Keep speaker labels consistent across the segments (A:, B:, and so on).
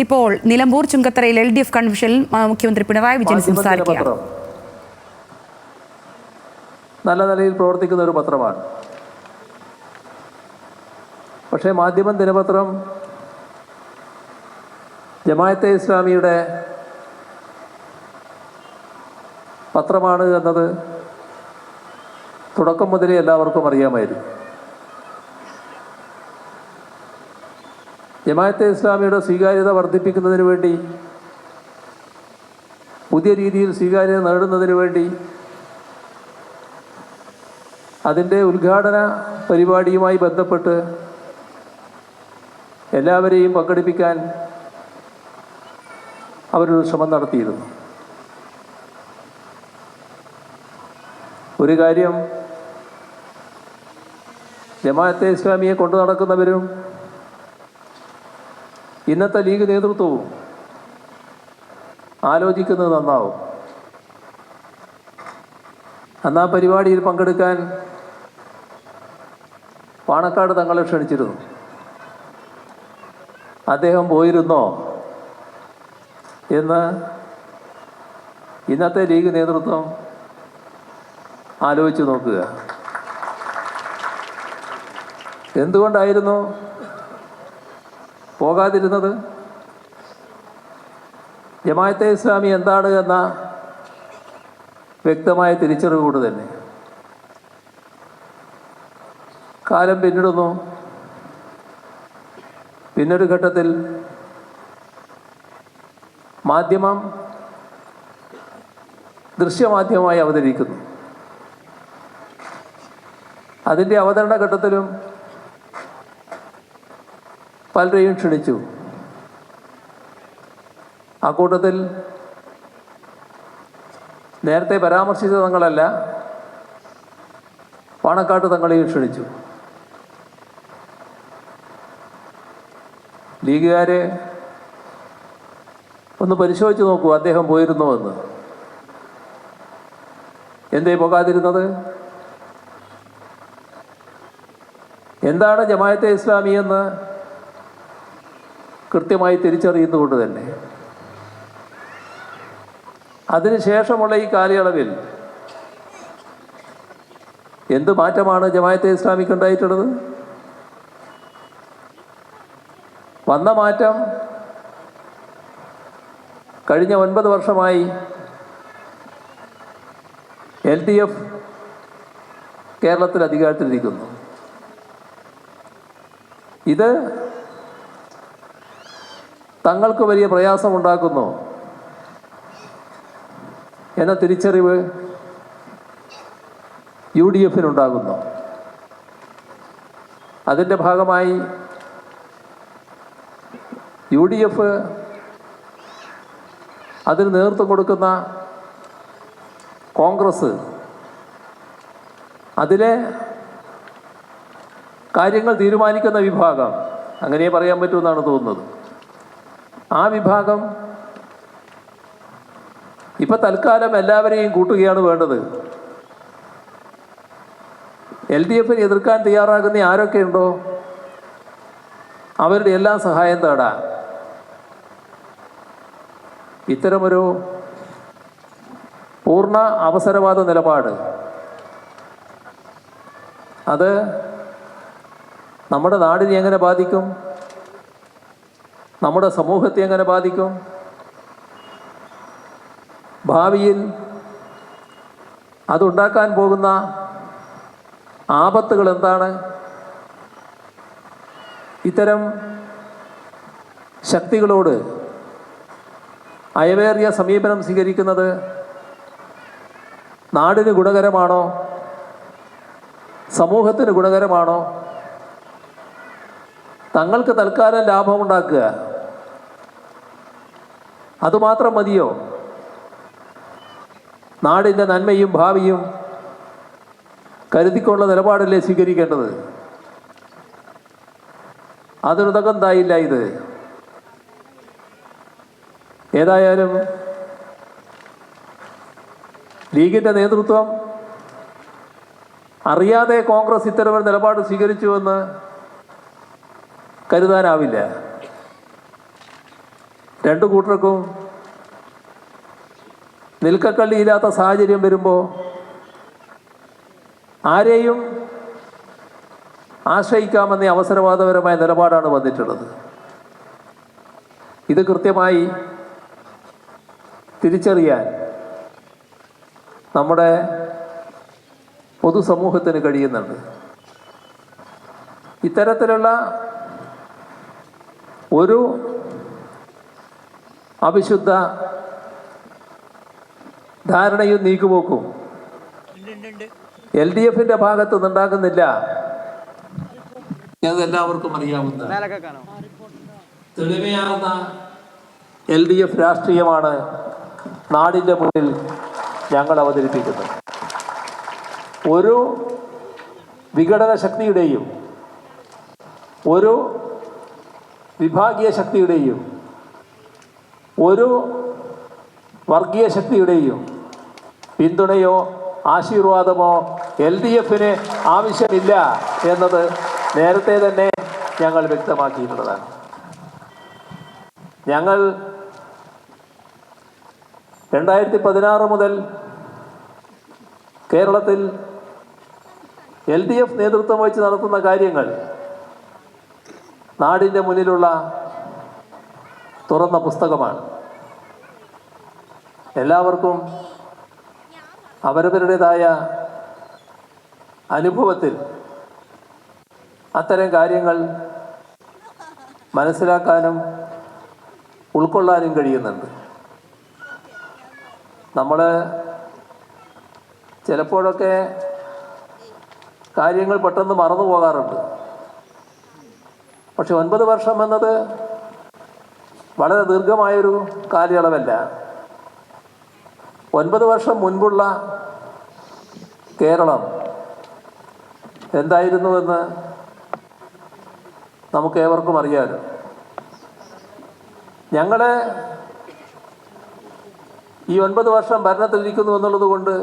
A: ഇപ്പോൾ നിലമ്പൂർ ചുങ്കത്തറയിൽ LDF കൺവെൻഷനിൽ മുഖ്യമന്ത്രി പിണറായി വിജയൻ സംസാരിക്കുകയാണ്.
B: നല്ല നിലയിൽ പ്രവർത്തിക്കുന്ന ഒരു പത്രമാണ്. പക്ഷേ മാധ്യമം ദിനപത്രം ജമാഅത്തെ ഇസ്ലാമിയുടെ പത്രമാണ് എന്നത് തുടക്കം മുതലേ എല്ലാവർക്കും അറിയാമായിരുന്നു. ജമാഅത്തെ ഇസ്ലാമിയുടെ സ്വീകാര്യത വർദ്ധിപ്പിക്കുന്നതിന് വേണ്ടി, പുതിയ രീതിയിൽ സ്വീകാര്യത നേടുന്നതിന് വേണ്ടി അതിൻ്റെ ഉദ്ഘാടന പരിപാടിയുമായി ബന്ധപ്പെട്ട് എല്ലാവരെയും പങ്കെടുപ്പിക്കാൻ അവരൊരു ശ്രമം നടത്തിയിരുന്നു. ഒരു കാര്യം, ജമാഅത്തെ ഇസ്ലാമിയെ കൊണ്ടു നടക്കുന്നവരും ഇന്നത്തെ ലീഗ് നേതൃത്വവും ആലോചിക്കുന്നത് നന്നാവും. അന്ന് ആ പരിപാടിയിൽ പങ്കെടുക്കാൻ പാണക്കാട് തങ്ങളെ ക്ഷണിച്ചിരുന്നു. അദ്ദേഹം പോയിരുന്നോ എന്ന് ഇന്നത്തെ ലീഗ് നേതൃത്വം ആലോചിച്ച് നോക്കുക. എന്തുകൊണ്ടായിരുന്നു പോകാതിരുന്നത്? ജമാഅത്തെ ഇസ്ലാമി എന്താണ് എന്ന വ്യക്തമായ തിരിച്ചറിവോട് തന്നെ. കാലം പിന്നിടുന്നു. പിന്നൊരു ഘട്ടത്തിൽ മാധ്യമം ദൃശ്യമാധ്യമമായി അവതരിക്കുന്നു. അതിൻ്റെ അവതരണ ഘട്ടത്തിലും പലരെയും ക്ഷണിച്ചു. ആ കൂട്ടത്തിൽ നേരത്തെ പരാമർശിച്ച തങ്ങളല്ല, പാണക്കാട്ട് തങ്ങളെയും ക്ഷണിച്ചു. ലീഗുകാരെ ഒന്ന് പരിശോധിച്ച് നോക്കൂ, അദ്ദേഹം പോയിരുന്നോ എന്ന്. എന്തേ പോകാതിരുന്നത്? എന്താണ് ജമാഅത്തെ ഇസ്ലാമി എന്ന് കൃത്യമായി തിരിച്ചറിയുന്നതുകൊണ്ട് തന്നെ. അതിനുശേഷമുള്ള ഈ കാലയളവിൽ എന്ത് മാറ്റമാണ് ജമാഅത്തെ ഇസ്ലാമിക്ക് ഉണ്ടായിട്ടുള്ളത്? വന്ന മാറ്റം കഴിഞ്ഞ 9 വർഷമായി LDF കേരളത്തിൽ അധികാരത്തിലിരിക്കുന്നു. ഇത് തങ്ങൾക്ക് വലിയ പ്രയാസമുണ്ടാക്കുന്നു എന്ന തിരിച്ചറിവ് UDF-നുണ്ടാകുന്നു. അതിൻ്റെ ഭാഗമായി UDF അതിന് നേതൃത്വം കൊടുക്കുന്ന കോൺഗ്രസ് അതിലെ കാര്യങ്ങൾ തീരുമാനിക്കുന്ന വിഭാഗം, അങ്ങനെ പറയാൻ പറ്റുമെന്നാണ് തോന്നുന്നത്, ആ വിഭാഗം ഇപ്പം തൽക്കാലം എല്ലാവരെയും കൂട്ടുകയാണ് വേണ്ടത്. LDF-നെ എതിർക്കാൻ തയ്യാറാകുന്ന ആരൊക്കെയുണ്ടോ അവരുടെ എല്ലാ സഹായം തേടാം. ഇത്തരമൊരു പൂർണ്ണ അവസരവാദ നിലപാട് അത് നമ്മുടെ നാടിനെ എങ്ങനെ ബാധിക്കും? നമ്മുടെ സമൂഹത്തെ എങ്ങനെ ബാധിക്കും? ഭാവിയിൽ അതുണ്ടാക്കാൻ പോകുന്ന ആപത്തുകൾ എന്താണ്? ഇത്തരം ശക്തികളോട് അയവേറിയ സമീപനം സ്വീകരിക്കുന്നത് നാടിന് ഗുണകരമാണോ? സമൂഹത്തിന് ഗുണകരമാണോ? തങ്ങൾക്ക് തൽക്കാലം ലാഭമുണ്ടാക്കുക അതുമാത്രം മതിയോ? നാടിൻ്റെ നന്മയും ഭാവിയും കരുതിക്കൊള്ള നിലപാടല്ലേ സ്വീകരിക്കേണ്ടത്? അതിനുതകുന്നതായില്ല ഇത്. ഏതായാലും ലീഗിൻ്റെ നേതൃത്വം അറിയാതെ കോൺഗ്രസ് ഇത്തരമൊരു നിലപാട് സ്വീകരിച്ചുവെന്ന് കരുതാനാവില്ല. രണ്ടു കൂട്ടർക്കും നിൽക്കക്കള്ളിയില്ലാത്ത സാഹചര്യം വരുമ്പോൾ ആരെയും ആശ്രയിക്കാമെന്ന അവസരവാദപരമായ നിലപാടാണ് വന്നിട്ടുള്ളത്. ഇത് കൃത്യമായി തിരിച്ചറിയാൻ നമ്മുടെ പൊതുസമൂഹത്തിന് കഴിയുന്നുണ്ട്. ഇത്തരത്തിലുള്ള ഒരു അവിശുദ്ധ ധാരണയും നീക്കുപോക്കും LDFന്റെ ഭാഗത്ത് നിന്നുണ്ടാകുന്നില്ല അതെല്ലാവർക്കും അറിയാവുന്ന തെളിമയാർന്ന LDF രാഷ്ട്രീയമാണ് നാടിൻ്റെ മുന്നിൽ ഞങ്ങൾ അവതരിപ്പിക്കുന്നത്. ഒരു വിഘടന ശക്തിയുടെയും ഒരു വിഭാഗീയ ശക്തിയുടെയും ഒരു വർഗീയ ശക്തിയുടെയും പിന്തുണയോ ആശീർവാദമോ LDFന് ആവശ്യമില്ല എന്നത് നേരത്തെ തന്നെ ഞങ്ങൾ വ്യക്തമാക്കിയിട്ടുള്ളതാണ്. ഞങ്ങൾ 2016 മുതൽ കേരളത്തിൽ LDF നേതൃത്വം വഹിച്ച് നടത്തുന്ന കാര്യങ്ങൾ നാടിൻ്റെ മുന്നിലുള്ള തുറന്ന പുസ്തകമാണ്. എല്ലാവർക്കും അവരവരുടേതായ അനുഭവത്തിൽ അത്തരം കാര്യങ്ങൾ മനസ്സിലാക്കാനും ഉൾക്കൊള്ളാനും കഴിയുന്നുണ്ട്. നമ്മൾ ചിലപ്പോഴൊക്കെ കാര്യങ്ങൾ പെട്ടെന്ന് മറന്നു പോകാറുണ്ട്. പക്ഷെ 9 വർഷം എന്നത് വളരെ ദീർഘമായൊരു കാലയളവല്ല. 9 വർഷം മുൻപുള്ള കേരളം എന്തായിരുന്നുവെന്ന് നമുക്ക് ഏവർക്കും അറിയാമല്ലോ. ഞങ്ങൾ ഈ 9 വർഷം ഭരണത്തിലിരിക്കുന്നു എന്നുള്ളത് കൊണ്ട്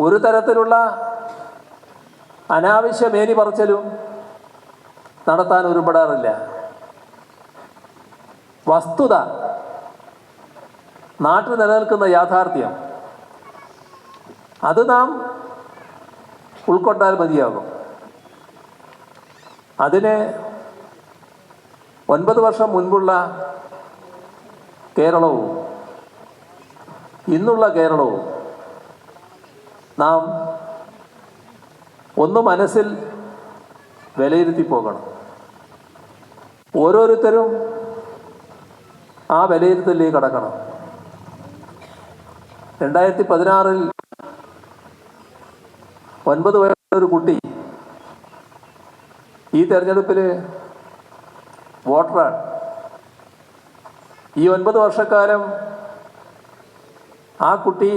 B: ഒരു തരത്തിലുള്ള അനാവശ്യ മേനി പറച്ചിലും നടത്താൻ ഒരുപെടാറില്ല. വസ്തുത, നാട്ടിൽ നിലനിൽക്കുന്ന യാഥാർത്ഥ്യം, അത് നാം ഉൾക്കൊണ്ടാൽ മതിയാകും. അതിന് 9 വർഷം മുൻപുള്ള കേരളവും ഇന്നുള്ള കേരളവും നാം ഒന്ന് മനസ്സിൽ വിലയിരുത്തി പോകണം. ഓരോരുത്തരും ആ വിലയിരുത്തലിലേക്ക് കടക്കണം. 2016 9 വയസ്സുള്ളൊരു കുട്ടി ഈ തെരഞ്ഞെടുപ്പിൽ വോട്ടറാണ്. ഈ 9 വർഷക്കാലം ആ കുട്ടി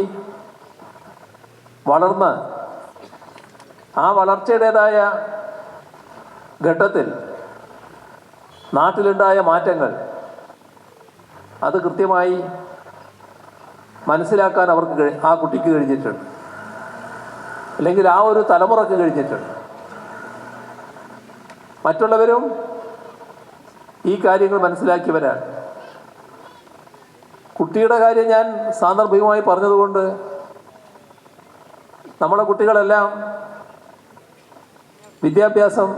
B: വളർന്ന് ആ വളർച്ചയുടേതായ ഘട്ടത്തിൽ നാട്ടിലുണ്ടായ മാറ്റങ്ങൾ അത് കൃത്യമായി മനസ്സിലാക്കാൻ ആ കുട്ടിക്ക് കഴിഞ്ഞിട്ടുണ്ട്, അല്ലെങ്കിൽ ആ ഒരു തലമുറക്ക് കഴിഞ്ഞിട്ടുണ്ട്. മറ്റുള്ളവരും ഈ കാര്യങ്ങൾ മനസ്സിലാക്കിയവരാണ്. കുട്ടിയുടെ കാര്യം ഞാൻ സാന്ദർഭികമായി പറഞ്ഞതുകൊണ്ട് നമ്മുടെ കുട്ടികളെല്ലാം വിദ്യാഭ്യാസം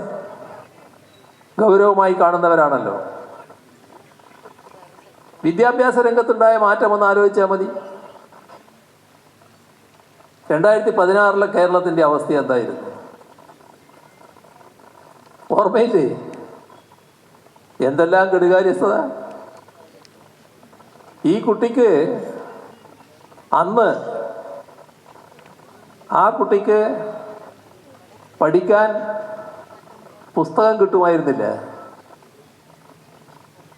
B: ഗൗരവമായി കാണുന്നവരാണല്ലോ. വിദ്യാഭ്യാസ രംഗത്തുണ്ടായ മാറ്റം ഒന്ന് ആലോചിച്ചാൽ മതി. 2016 കേരളത്തിൻ്റെ അവസ്ഥ എന്തായിരുന്നു? ഓർമ്മയില്ലേ? എന്തെല്ലാം കെടുകാര്യസ്ഥത. ഈ കുട്ടിക്ക് അന്ന് ആ കുട്ടിക്ക് പഠിക്കാൻ പുസ്തകം കിട്ടുമായിരുന്നില്ല.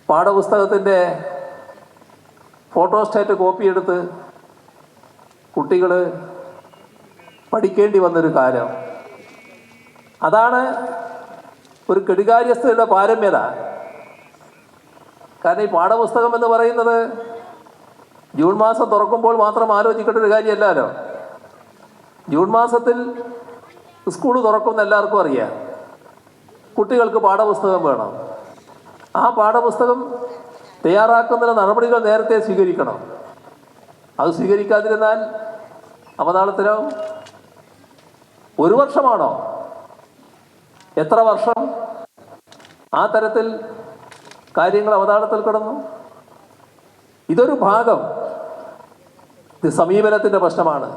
B: പാഠപുസ്തകത്തിൻ്റെ ഫോട്ടോസ്റ്റാറ്റ് കോപ്പിയെടുത്ത് കുട്ടികൾ പഠിക്കേണ്ടി വന്നൊരു കാലം. അതാണ് ഒരു കെടുകാര്യസ്ഥതയുടെ പാരമ്യത. കാരണം ഈ പാഠപുസ്തകം എന്ന് പറയുന്നത് ജൂൺ മാസം തുറക്കുമ്പോൾ മാത്രം ആലോചിക്കേണ്ട ഒരു കാര്യമല്ലല്ലോ. ജൂൺ മാസത്തിൽ സ്കൂൾ തുറക്കുമെന്ന് എല്ലാവർക്കും അറിയാം. കുട്ടികൾക്ക് പാഠപുസ്തകം വേണം. ആ പാഠപുസ്തകം തയ്യാറാക്കുന്ന നടപടികൾ നേരത്തെ സ്വീകരിക്കണം. അത് സ്വീകരിക്കാതിരുന്നാൽ അവതാളത്തിലാവും. 1 വർഷമാണോ? എത്ര വർഷം ആ തരത്തിൽ കാര്യങ്ങൾ അവതാളത്തിൽ കിടന്നു? ഇതൊരു ഭാഗം. ഇത് സമീപനത്തിൻ്റെ പ്രശ്നമാണ്,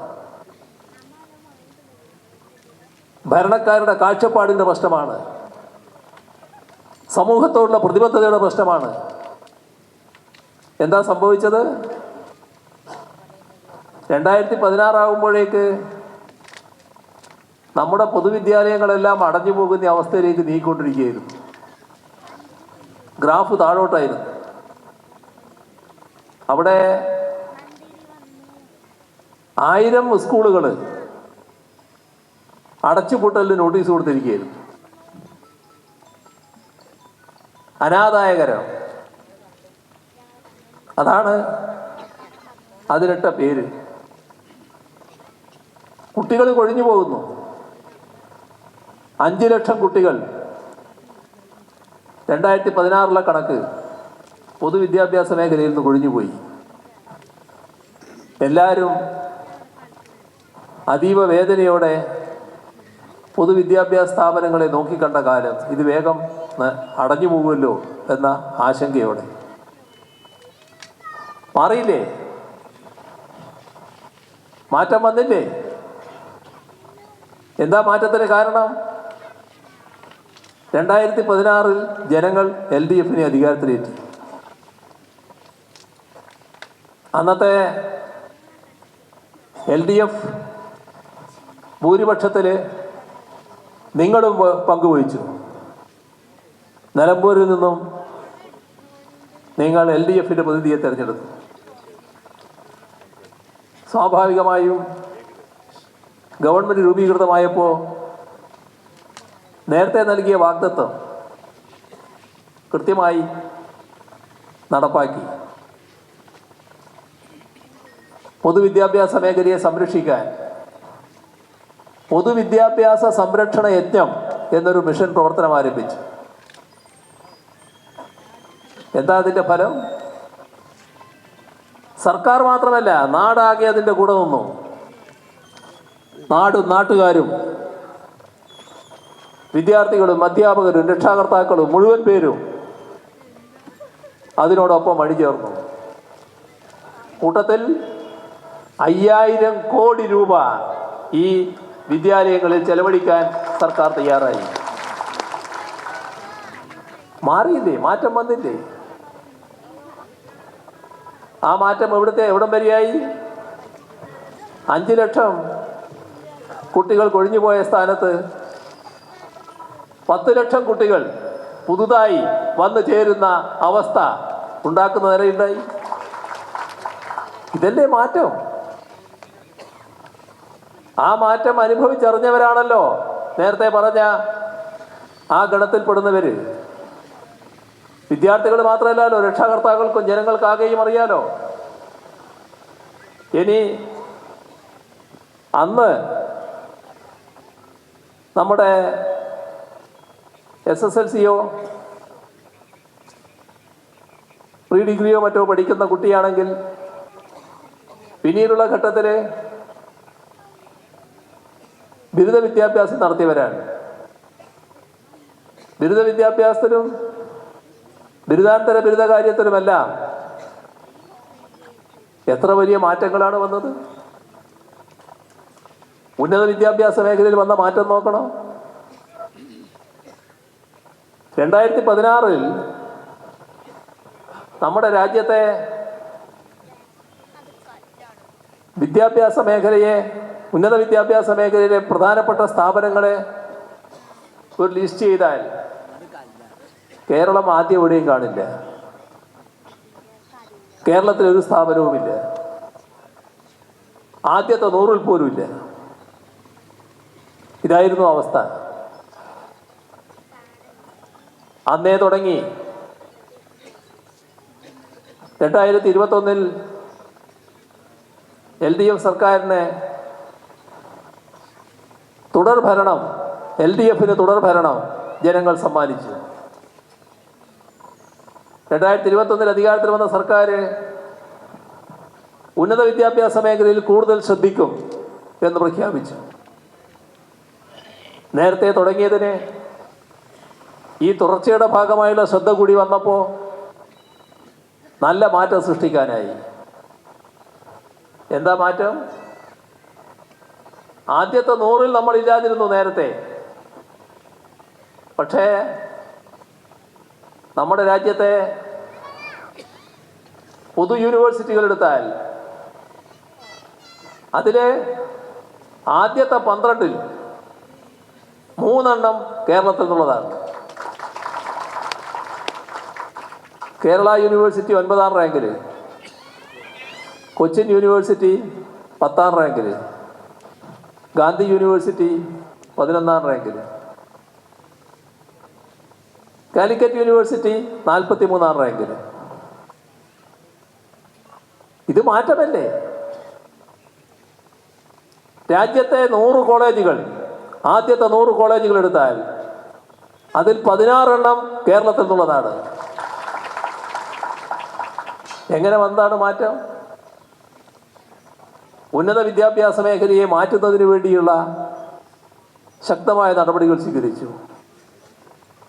B: ഭരണക്കാരുടെ കാഴ്ചപ്പാടിൻ്റെ പ്രശ്നമാണ്, സമൂഹത്തോടുള്ള പ്രതിബദ്ധതയുടെ പ്രശ്നമാണ്. എന്താ സംഭവിച്ചത്? 2016 ആകുമ്പോഴേക്ക് നമ്മുടെ പൊതുവിദ്യാലയങ്ങളെല്ലാം അടഞ്ഞു പോകുന്ന അവസ്ഥയിലേക്ക് നീങ്ങിക്കൊണ്ടിരിക്കുകയായിരുന്നു. ഗ്രാഫ് താഴോട്ടായിരുന്നു. അവിടെ 1000 സ്കൂളുകൾ അടച്ചുപൂട്ടലിന് നോട്ടീസ് കൊടുത്തിരിക്കുകയായിരുന്നു. അനാദായകരം, അതാണ് അതിനിട്ട പേര്. കുട്ടികൾ കൊഴിഞ്ഞു പോകുന്നു. 5 ലക്ഷം കുട്ടികൾ 2016 കണക്ക് പൊതുവിദ്യാഭ്യാസ മേഖലയിൽ നിന്ന് കൊഴിഞ്ഞുപോയി. എല്ലാവരും അതീവ വേദനയോടെ പൊതുവിദ്യാഭ്യാസ സ്ഥാപനങ്ങളെ നോക്കിക്കണ്ട കാലം ഇത് വേഗം അടഞ്ഞു പോകുമല്ലോ എന്ന ആശങ്കയോടെ. മാറിയില്ലേ? മാറ്റം വന്നില്ലേ? എന്താ മാറ്റത്തിന് കാരണം? 2016 ജനങ്ങൾ LDFനെ അധികാരത്തിലേറ്റി. അന്നത്തെ LDF ഭൂരിപക്ഷത്തിൽ നിങ്ങളും പങ്കുവഹിച്ചു. നിലമ്പൂരിൽ നിന്നും നിങ്ങൾ LDFന്റെ പ്രതിനിധിയെ തിരഞ്ഞെടുത്തു. സ്വാഭാവികമായും ഗവൺമെൻറ് രൂപീകൃതമായപ്പോൾ നേരത്തെ നൽകിയ വാഗ്ദത്തം കൃത്യമായി നടപ്പാക്കി. പൊതുവിദ്യാഭ്യാസ മേഖലയെ സംരക്ഷിക്കാൻ പൊതുവിദ്യാഭ്യാസ സംരക്ഷണ യജ്ഞം എന്നൊരു മിഷൻ പ്രവർത്തനം ആരംഭിച്ചു. എന്താ അതിൻ്റെ ഫലം? സർക്കാർ മാത്രമല്ല, നാടാകെ അതിൻ്റെ കൂടെ നിന്നു. നാടും നാട്ടുകാരും വിദ്യാർത്ഥികളും അധ്യാപകരും രക്ഷാകർത്താക്കളും മുഴുവൻ പേരും അതിനോടൊപ്പം അണിചേർന്നു. കൂട്ടത്തിൽ 5000 കോടി രൂപ ഈ വിദ്യാലയങ്ങളിൽ ചെലവഴിക്കാൻ സർക്കാർ തയ്യാറായി. മാറിയില്ലേ? മാറ്റം വന്നില്ലേ? ആ മാറ്റം എവിടം വരെയായി? 5 ലക്ഷം കുട്ടികൾ കൊഴിഞ്ഞുപോയ സ്ഥാനത്ത് 10 ലക്ഷം കുട്ടികൾ പുതുതായി വന്നു ചേരുന്ന അവസ്ഥ ഉണ്ടാക്കുന്ന നിലയുണ്ടായി. ഇതല്ലേ മാറ്റം? ആ മാറ്റം അനുഭവിച്ചറിഞ്ഞവരാണല്ലോ നേരത്തെ പറഞ്ഞ ആ ഗണത്തിൽപ്പെടുന്നവർ. വിദ്യാർത്ഥികൾ മാത്രമല്ലല്ലോ, രക്ഷാകർത്താക്കൾക്കും ജനങ്ങൾക്കാകെയും അറിയാലോ. ഇനി അന്ന് നമ്മുടെ SSLCയോ പ്രീ ഡിഗ്രിയോ മറ്റോ പഠിക്കുന്ന കുട്ടിയാണെങ്കിൽ പിന്നീടുള്ള ഘട്ടത്തിൽ ബിരുദ വിദ്യാഭ്യാസം നടത്തിയവരാണ്. ബിരുദ വിദ്യാഭ്യാസത്തിലും ബിരുദാനന്തര ബിരുദ കാര്യത്തിലുമെല്ലാം എത്ര വലിയ മാറ്റങ്ങളാണ് വന്നത്. ഉന്നത വിദ്യാഭ്യാസ മേഖലയിൽ വന്ന മാറ്റം നോക്കണം. 2016 നമ്മുടെ രാജ്യത്തെ വിദ്യാഭ്യാസ മേഖലയെ, ഉന്നത വിദ്യാഭ്യാസ മേഖലയിലെ പ്രധാനപ്പെട്ട സ്ഥാപനങ്ങളെ ഒരു ലിസ്റ്റ് ചെയ്താൽ കേരളം ആദ്യം എവിടെയും കാണില്ല. കേരളത്തിലൊരു സ്ഥാപനവുമില്ല. ആദ്യത്തെ 100-ൽ പോലും ഇല്ല. ഇതായിരുന്നു അവസ്ഥ. അന്നേ തുടങ്ങി 2021 LDF സർക്കാരിന് തുടർഭരണം, LDFന് തുടർഭരണം ജനങ്ങൾ സമ്മാനിച്ചു. 2021 അധികാരത്തിൽ വന്ന സർക്കാർ ഉന്നത വിദ്യാഭ്യാസ മേഖലയിൽ കൂടുതൽ ശ്രദ്ധിക്കും എന്ന് പ്രഖ്യാപിച്ചു. നേരത്തെ തുടങ്ങിയതിന് ഈ തുടർച്ചയുടെ ഭാഗമായുള്ള ശ്രദ്ധ കൂടി വന്നപ്പോൾ നല്ല മാറ്റം സൃഷ്ടിക്കാനായി. എന്താ മാറ്റം? ആദ്യത്തെ 100-ൽ നമ്മളില്ലാതിരുന്നു നേരത്തെ. പക്ഷേ നമ്മുടെ രാജ്യത്തെ പൊതു യൂണിവേഴ്സിറ്റികൾ എടുത്താൽ അതിലെ ആദ്യത്തെ 12-ൽ 3 കേരളത്തിൽ നിന്നുള്ളതാണ്. കേരള യൂണിവേഴ്സിറ്റി 9-ാം റാങ്കിൽ, കൊച്ചിൻ യൂണിവേഴ്സിറ്റി 10-ാം റാങ്കിൽ, ഗാന്ധി യൂണിവേഴ്സിറ്റി 11-ാം റാങ്കിൽ, കാലിക്കറ്റ് യൂണിവേഴ്സിറ്റി 43-ാം റാങ്കിൽ. ഇത് മാറ്റമല്ലേ? രാജ്യത്തെ 100 കോളേജുകൾ, ആദ്യത്തെ 100 കോളേജുകൾ എടുത്താൽ അതിൽ 16 കേരളത്തിൽ നിന്നുള്ളതാണ്. എങ്ങനെ വന്നതാണ് മാറ്റം? ഉന്നത വിദ്യാഭ്യാസ മേഖലയെ മാറ്റുന്നതിന് വേണ്ടിയുള്ള ശക്തമായ നടപടികൾ സ്വീകരിച്ചു.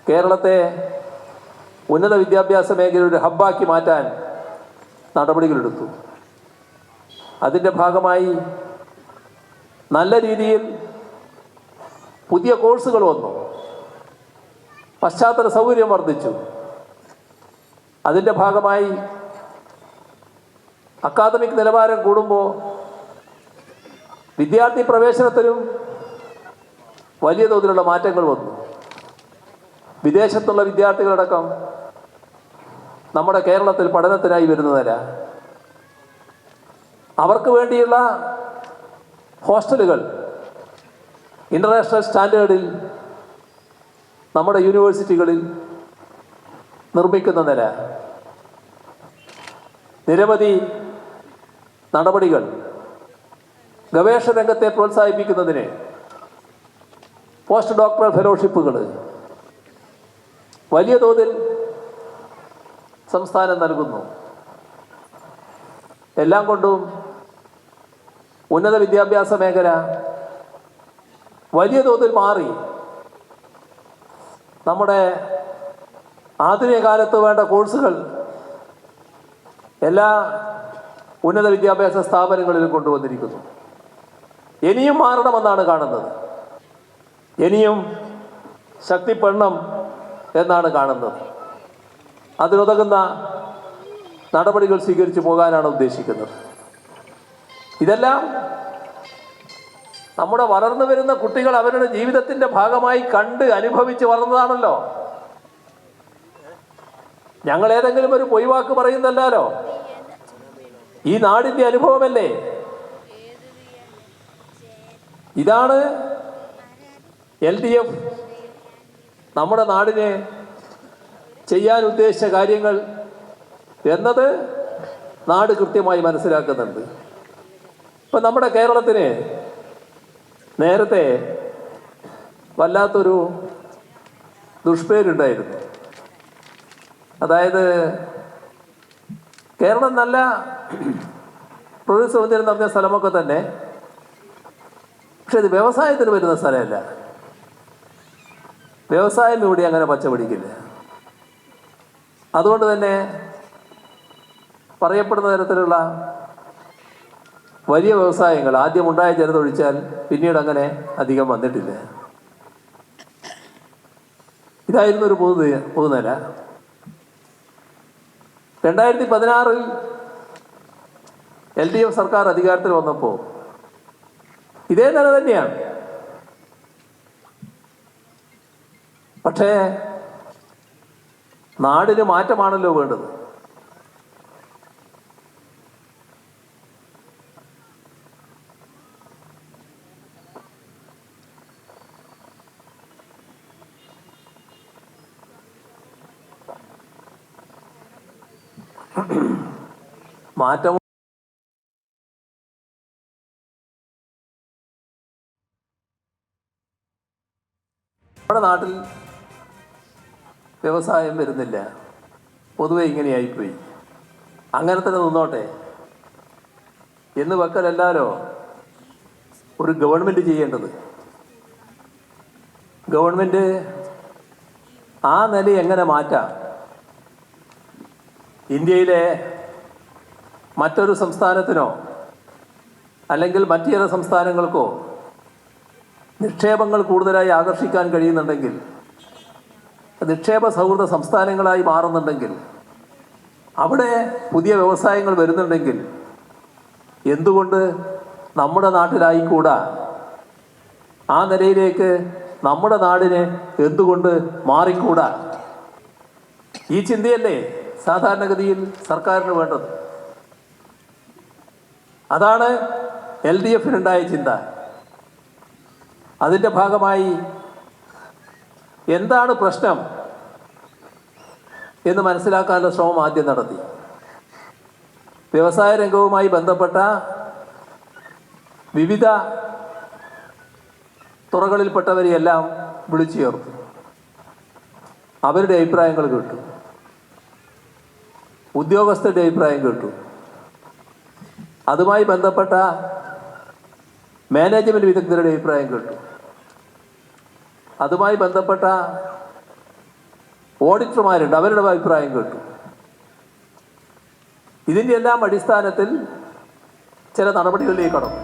B: കേരളത്തെ ഉന്നത വിദ്യാഭ്യാസ മേഖലയുടെ ഹബ്ബാക്കി മാറ്റാൻ നടപടികളെടുത്തു. അതിൻ്റെ ഭാഗമായി നല്ല രീതിയിൽ പുതിയ കോഴ്സുകൾ വന്നു, പശ്ചാത്തല സൗകര്യം വർദ്ധിച്ചു. അതിൻ്റെ ഭാഗമായി അക്കാദമിക് നിലവാരം കൂടുമ്പോൾ വിദ്യാർത്ഥി പ്രവേശനത്തിലും വലിയ തോതിലുള്ള മാറ്റങ്ങൾ വന്നു. വിദേശത്തുള്ള വിദ്യാർത്ഥികളടക്കം നമ്മുടെ കേരളത്തിൽ പഠനത്തിനായി വരുന്നതല്ല. അവർക്ക് വേണ്ടിയുള്ള ഹോസ്റ്റലുകൾ ഇൻ്റർനാഷണൽ സ്റ്റാൻഡേർഡിൽ നമ്മുടെ യൂണിവേഴ്സിറ്റികളിൽ നിർമ്മിക്കുന്ന നില, നിരവധി നടപടികൾ ഗവേഷണ രംഗത്തെ പ്രോത്സാഹിപ്പിക്കുന്നതിന് പോസ്റ്റ് ഡോക്ടറൽ ഫെലോഷിപ്പുകൾ വലിയ തോതിൽ സംസ്ഥാനം നൽകുന്നു. എല്ലാം കൊണ്ടും ഉന്നത വിദ്യാഭ്യാസ മേഖല വലിയ തോതിൽ മാറി. നമ്മുടെ ആധുനിക കാലത്ത് വേണ്ട കോഴ്സുകൾ എല്ലാ ഉന്നത വിദ്യാഭ്യാസ സ്ഥാപനങ്ങളിലും കൊണ്ടുവന്നിരിക്കുന്നു. ഇനിയും മാറണമെന്നാണ് കാണുന്നത്, ഇനിയും ശക്തിപ്പെടണം എന്നാണ് കാണുന്നത്. അതിനുതകുന്ന നടപടികൾ സ്വീകരിച്ചു പോകാനാണ് ഉദ്ദേശിക്കുന്നത്. ഇതെല്ലാം നമ്മുടെ വളർന്നു വരുന്ന കുട്ടികൾ അവരുടെ ജീവിതത്തിൻ്റെ ഭാഗമായി കണ്ട് അനുഭവിച്ച് വളർന്നതാണല്ലോ. ഞങ്ങൾ ഏതെങ്കിലും ഒരു പൊയ്വാക്ക് പറയുന്നല്ലോ, ഈ നാടിൻ്റെ അനുഭവമല്ലേ. ഇതാണ് LDF നമ്മുടെ നാടിനെ ചെയ്യാൻ ഉദ്ദേശിച്ച കാര്യങ്ങൾ എന്നത് നാട് കൃത്യമായി മനസ്സിലാക്കുന്നുണ്ട്. ഇപ്പം നമ്മുടെ കേരളത്തിന് നേരത്തെ വല്ലാത്തൊരു ദുഷ്പേരുണ്ടായിരുന്നു. അതായത് കേരളം നല്ല പ്രകൃതി സൗന്ദര്യം നിറഞ്ഞ സ്ഥലമൊക്കെ തന്നെ, പക്ഷെ ഇത് വ്യവസായത്തിന് വരുന്ന സ്ഥലമല്ല. വ്യവസായം ഇവിടെ അങ്ങനെ പച്ച പിടിക്കില്ല. അതുകൊണ്ട് തന്നെ പറയപ്പെടുന്ന തരത്തിലുള്ള വലിയ വ്യവസായങ്ങൾ ആദ്യമുണ്ടായ ജനതൊഴിച്ചാൽ പിന്നീട് അധികം വന്നിട്ടില്ല. ഇതായിരുന്നു ഒരു പൊതുനില. 2016 LDF സർക്കാർ അധികാരത്തിൽ വന്നപ്പോൾ ഇതേ നില തന്നെയാണ്. പക്ഷേ നാടിന് മാറ്റമാണല്ലോ വേണ്ടത്. മാറ്റം നമ്മുടെ നാട്ടിൽ വ്യവസായം വരുന്നില്ല. പൊതുവെ ഇങ്ങനെയായിപ്പോയി. അങ്ങനെ തന്നെ നിന്നോട്ടെ എന്ന് വെക്കലല്ലാലോ ഒരു ഗവൺമെൻറ് ചെയ്യേണ്ടത്. ഗവൺമെൻറ് ആ നില എങ്ങനെ മാറ്റാം? ഇന്ത്യയിലെ മറ്റൊരു സംസ്ഥാനത്തിനോ അല്ലെങ്കിൽ മറ്റു ചില സംസ്ഥാനങ്ങൾക്കോ നിക്ഷേപങ്ങൾ കൂടുതലായി ആകർഷിക്കാൻ കഴിയുന്നുണ്ടെങ്കിൽ, നിക്ഷേപ സൗഹൃദ സംസ്ഥാനങ്ങളായി മാറുന്നുണ്ടെങ്കിൽ, അവിടെ പുതിയ വ്യവസായങ്ങൾ വരുന്നുണ്ടെങ്കിൽ എന്തുകൊണ്ട് നമ്മുടെ നാട്ടിലായിക്കൂടാ? ആ നിലയിലേക്ക് നമ്മുടെ നാടിനെ എന്തുകൊണ്ട് മാറിക്കൂടാ? ഈ ചിന്തയല്ലേ സാധാരണഗതിയിൽ സർക്കാരിന് വേണ്ടത്. അതാണ് LDF-നുണ്ടായ ചിന്ത. അതിൻ്റെ ഭാഗമായി എന്താണ് പ്രശ്നം എന്ന് മനസ്സിലാക്കാനുള്ള ശ്രമം ആദ്യം നടത്തി. വ്യവസായ രംഗവുമായി ബന്ധപ്പെട്ട വിവിധ തുറകളിൽപ്പെട്ടവരെയെല്ലാം വിളിച്ചു ചേർത്തു. അവരുടെ അഭിപ്രായങ്ങൾ കേട്ടു, ഉദ്യോഗസ്ഥരുടെ അഭിപ്രായം കേട്ടു, അതുമായി ബന്ധപ്പെട്ട മാനേജ്മെൻറ്റ് വിദഗ്ധരുടെ അഭിപ്രായം കേട്ടു, അതുമായി ബന്ധപ്പെട്ട ഓഡിറ്റർമാരുണ്ട്, അവരുടെ അഭിപ്രായം കേട്ടു. ഇതിൻ്റെ എല്ലാം അടിസ്ഥാനത്തിൽ ചില നടപടികളിലേക്ക് കടന്നു.